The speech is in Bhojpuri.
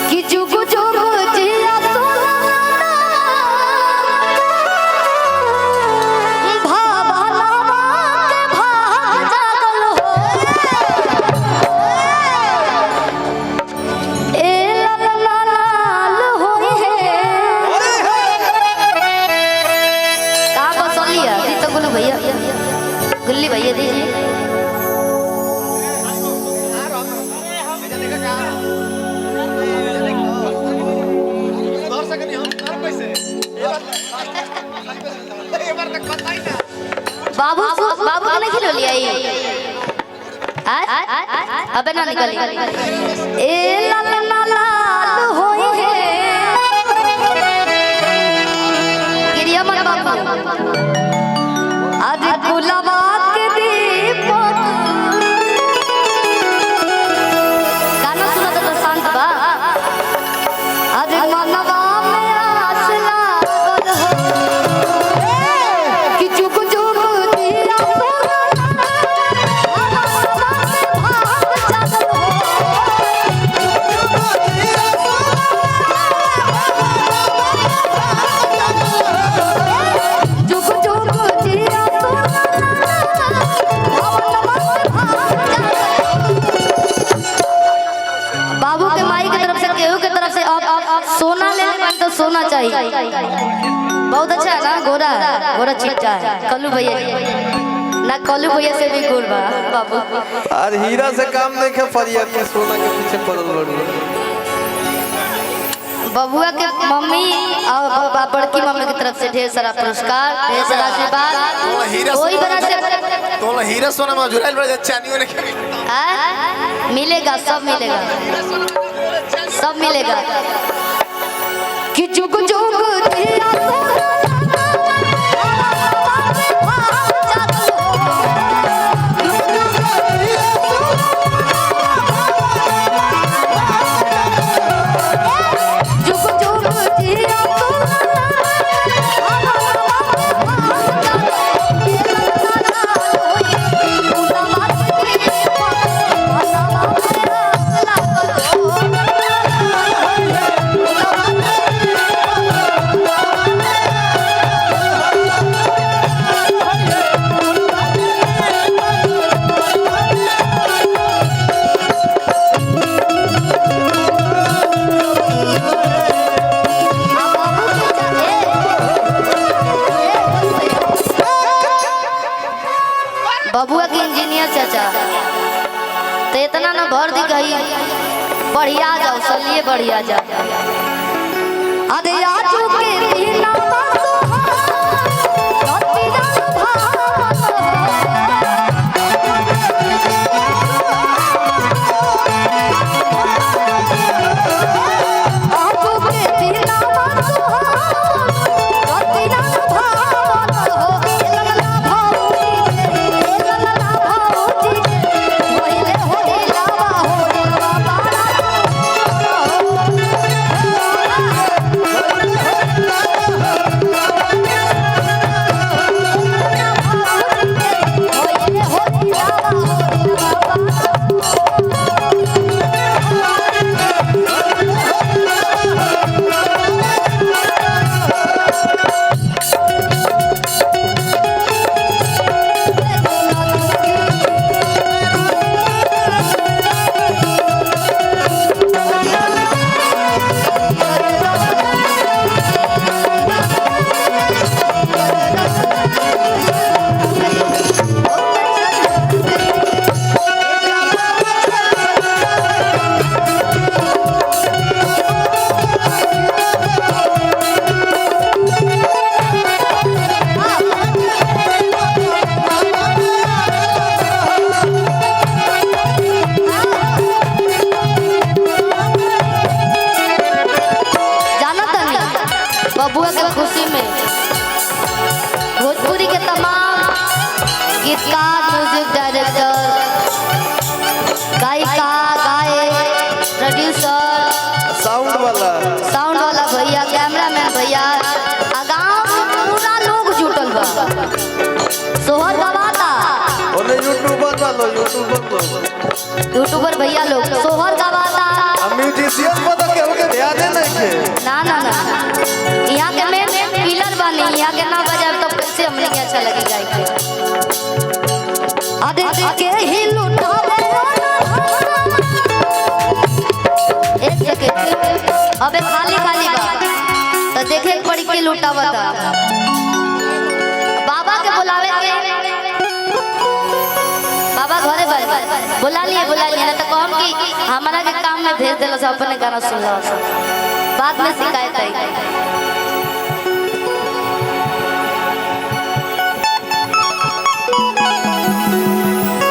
कि जुग जुग जिया सोना भावनावा के भाग जागल हो ए ललना लाल होई है का बसलिया दी तो गुल्लू भैया गुल्ली भैया दीजिए बाबू बाबू को नहीं खिलो लिया ये अबे ना निकल ए ललना लाल होई है गिरिया मन बाबू आज गुलाबा के दीपक गाना सुना तो शांत बा आज मनवा में आस लागल हो कि जुग जुग दिया बाबू के माई की तरफ से केहू की तरफ से सोना लेने में तो सोना चाहिए बहुत अच्छा है ना गोरा गोरा चिट्टा है कल्लू भैया ना कल्लू भैया से भी गोर बा बाबू और हीरा से काम नहीं के फरिया के सोना के पीछे पड़ल बड़ी बबुआ के मम्मी और बड़की मम्मी की तरफ से ढेर सारा पुरस्कार ढेर सारा आशीर्वाद कोई बना से तो हीरा सोना में जुड़ाइल बड़ा चानियो ने मिलेगा सब मिलेगा सब मिलेगा कि जुग जुग दिया बबुआ के इंजीनियर चाचा तो इतना ना भर दी गई बढ़िया जाओ चलिए बढ़िया जाओ अरे आजू के बिना बबुआ के खुशी में भोजपुरी के तमाम गीतकार म्यूजिक डायरेक्टर गायिका गायक प्रोड्यूसर साउंड वाला भैया कैमरामैन भैया गाँव पूरा लोग जुटल बा सोहर गवाता ओने यूट्यूबर भैया लोग सोहर गवाता म्यूजिशियन पता के याद है नहीं ना ना ना यहाँ के मेन पिलर बनी यहाँ के ना बजाब तो कैसे हमने के अच्छा लगी गाय के आगे के ही लुटावे एक सेकंड अबे खाली खाली बा तो देखे पड़ी के लुटावता बाबा के बुलावे के बाबा घरे बुला लिए ना तो कहम कि हमारा के काम में भेज देलो सब अपने गाना सुन लो बाद में शिकायत आई